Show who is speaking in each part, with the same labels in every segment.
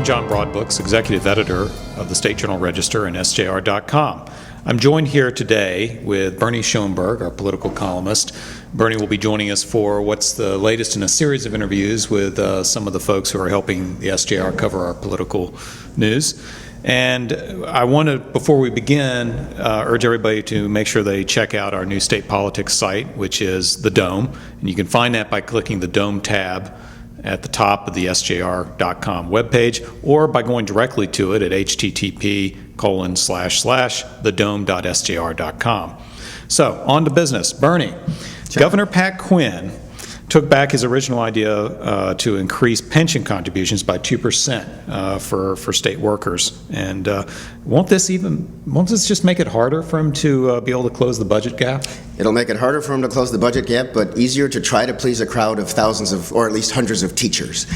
Speaker 1: John Broadbooks, Executive Editor of the State Journal Register and SJR.com. I'm joined here today with Bernie Schoenberg, our political columnist. Bernie will be joining us for what's the latest in a series of interviews with some of the folks who are helping the SJR cover our political news. And I want to, before we begin, urge everybody to make sure they check out our new state politics site, which is The Dome. And you can find that by clicking the Dome tab at the top of the SJR.com webpage, or by going directly to it at http://thedome.sjr.com. So, on to business. Bernie, sure. Governor Pat Quinn took back his original idea to increase pension contributions by 2% for state workers. And won't this just make it harder for him to be able to close the budget gap?
Speaker 2: It'll make it harder for him to close the budget gap, but easier to try to please a crowd of thousands of, or at least hundreds of teachers.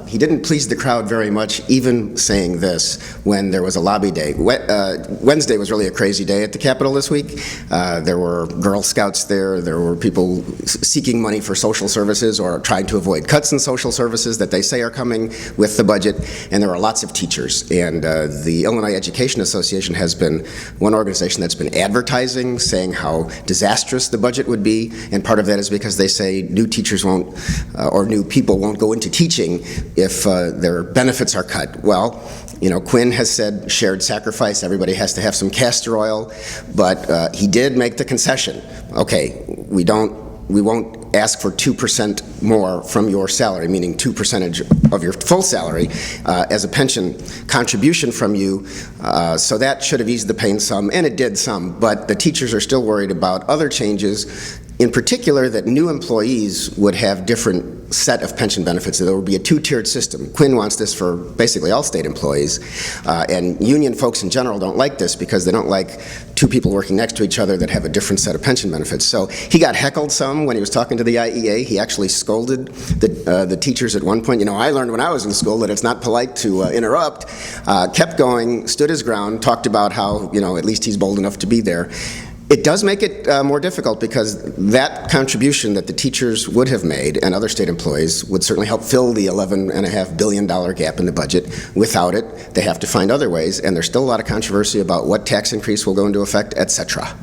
Speaker 2: He didn't please the crowd very much, even saying this when there was a lobby day. Wednesday was really a crazy day at the Capitol this week. There were Girl Scouts there. There were people seeking money for social services or trying to avoid cuts in social services that they say are coming with the budget. And there are lots of teachers. And the Illinois Education Association has been one organization that's been advertising, saying how disastrous the budget would be, and part of that is because they say new teachers won't, or new people won't go into teaching if their benefits are cut. Well, you know, Quinn has said shared sacrifice, everybody has to have some castor oil, but he did make the concession. Okay, we won't ask for 2% more from your salary, meaning 2% of your full salary as a pension contribution from you. So that should have eased the pain some, and it did some, but the teachers are still worried about other changes, in particular that new employees would have different set of pension benefits. There would be a two-tiered system. Quinn wants this for basically all state employees, and union folks in general don't like this because they don't like two people working next to each other that have a different set of pension benefits. So he got heckled some when he was talking to the IEA. He actually scolded the teachers at one point. You know, I learned when I was in school that it's not polite to interrupt. Kept going, stood his ground, talked about how, you know, at least he's bold enough to be there. It does make it more difficult because that contribution that the teachers would have made and other state employees would certainly help fill the $11.5 billion gap in the budget. Without it, they have to find other ways, and there's still a lot of controversy about what tax increase will go into effect, etc.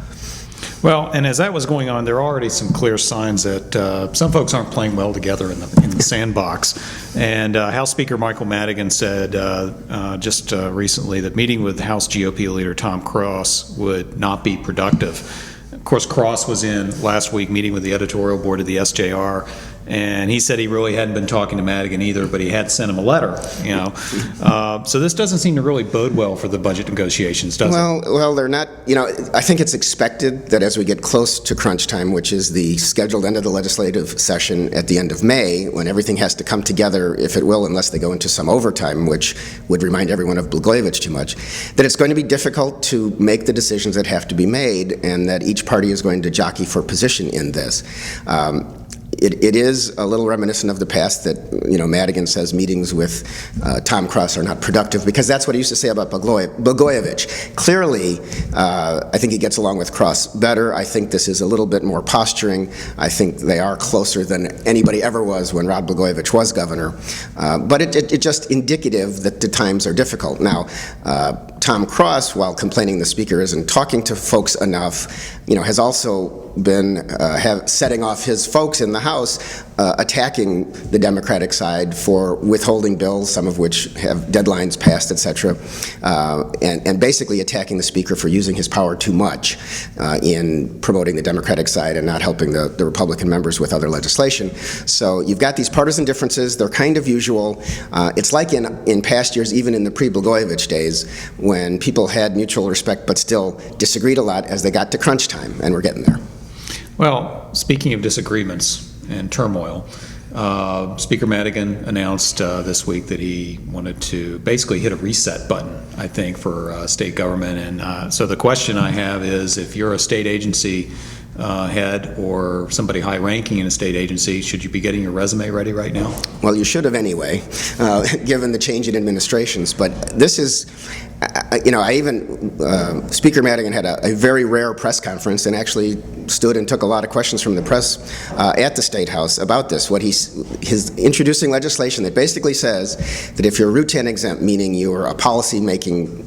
Speaker 1: Well, and as that was going on, there are already some clear signs that some folks aren't playing well together in the sandbox. And House Speaker Michael Madigan said just recently that meeting with House GOP leader Tom Cross would not be productive. Of course, Cross was in last week meeting with the editorial board of the SJR, and he said he really hadn't been talking to Madigan either, but he had sent him a letter, you know. So this doesn't seem to really bode well for the budget negotiations, does it?
Speaker 2: Well, they're not, you know, I think it's expected that as we get close to crunch time, which is the scheduled end of the legislative session at the end of May, when everything has to come together, if it will, unless they go into some overtime, which would remind everyone of Blagojevich too much, that it's going to be difficult to make the decisions that have to be made, and that each party is going to jockey for position in this. It is a little reminiscent of the past that, you know, Madigan says meetings with Tom Cross are not productive, because that's what he used to say about Blagojevich. Clearly, I think he gets along with Cross better. I think this is a little bit more posturing. I think they are closer than anybody ever was when Rod Blagojevich was governor. But it's just indicative that the times are difficult. Now, Tom Cross, while complaining the speaker isn't talking to folks enough, you know, has also been setting off his folks in the House attacking the Democratic side for withholding bills, some of which have deadlines passed, etc., and basically attacking the speaker for using his power too much in promoting the Democratic side and not helping the Republican members with other legislation. So you've got these partisan differences. They're kind of usual. It's like in past years, even in the pre-Blagojevich days, when people had mutual respect but still disagreed a lot as they got to crunch time, and we're getting there.
Speaker 1: Well, speaking of disagreements and turmoil, Speaker Madigan announced this week that he wanted to basically hit a reset button, I think, for state government. And so the question I have is, if you're a state agency head or somebody high-ranking in a state agency, should you be getting your resume ready right now?
Speaker 2: Well, you should have anyway, given the change in administrations. But this is, Speaker Madigan had a very rare press conference and actually stood and took a lot of questions from the press at the State House about this. His introducing legislation that basically says that if you're routine exempt, meaning you're a policy-making,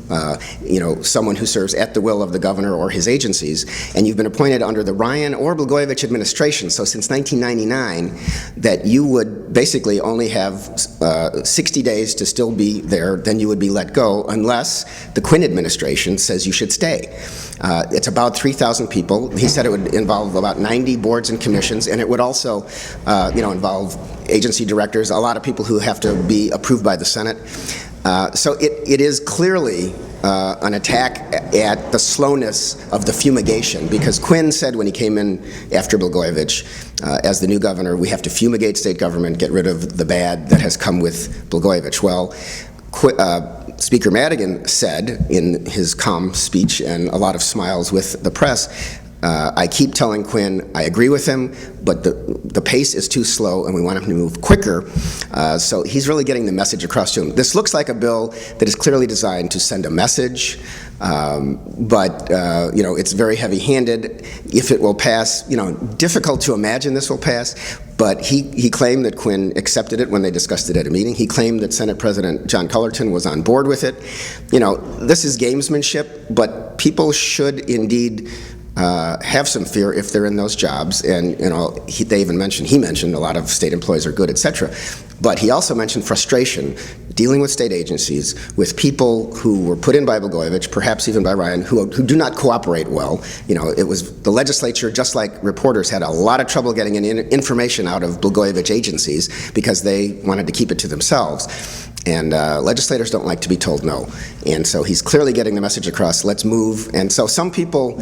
Speaker 2: someone who serves at the will of the governor or his agencies, and you've been appointed under the Ryan or Blagojevich administration, so since 1999, that you would basically only have 60 days to still be there, then you would be let go unless the Quinn administration says you should stay. It's about 3,000 people. He said it would involve about 90 boards and commissions, and it would also, involve agency directors, a lot of people who have to be approved by the Senate. So it is clearly an attack at the slowness of the fumigation, because Quinn said when he came in after Blagojevich, as the new governor, we have to fumigate state government, get rid of the bad that has come with Blagojevich. Well, Speaker Madigan said in his calm speech and a lot of smiles with the press, I keep telling Quinn I agree with him, but the pace is too slow and we want him to move quicker. So he's really getting the message across to him. This looks like a bill that is clearly designed to send a message, but it's very heavy-handed. If it will pass, difficult to imagine this will pass, but he claimed that Quinn accepted it when they discussed it at a meeting. He claimed that Senate President John Cullerton was on board with it. This is gamesmanship, but people should indeed have some fear if they're in those jobs. And he mentioned a lot of state employees are good, etc. But he also mentioned frustration dealing with state agencies, with people who were put in by Blagojevich, perhaps even by Ryan, who do not cooperate well. It was the legislature, just like reporters, had a lot of trouble getting information out of Blagojevich agencies because they wanted to keep it to themselves. And legislators don't like to be told no. And so he's clearly getting the message across, let's move. And so some people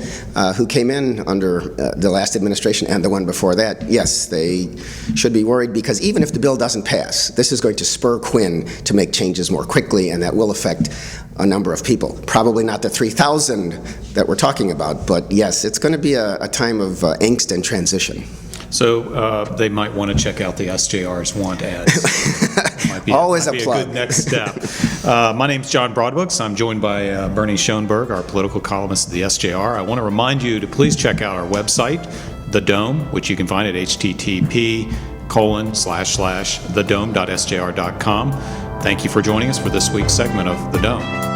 Speaker 2: who came in under the last administration and the one before that, yes, they should be worried, because even if the bill doesn't pass, this is going to spur Quinn to make changes more quickly, and that will affect a number of people. Probably not the 3,000 that we're talking about, but yes, it's going to be a time of angst and transition.
Speaker 1: So they might want to check out the SJR's want ads.
Speaker 2: Always a plug.
Speaker 1: A good next step. My name's John Broadbooks. I'm joined by Bernie Schoenberg, our political columnist at the SJR. I want to remind you to please check out our website, The Dome, which you can find at http://thedome.sjr.com. Thank you for joining us for this week's segment of The Dome.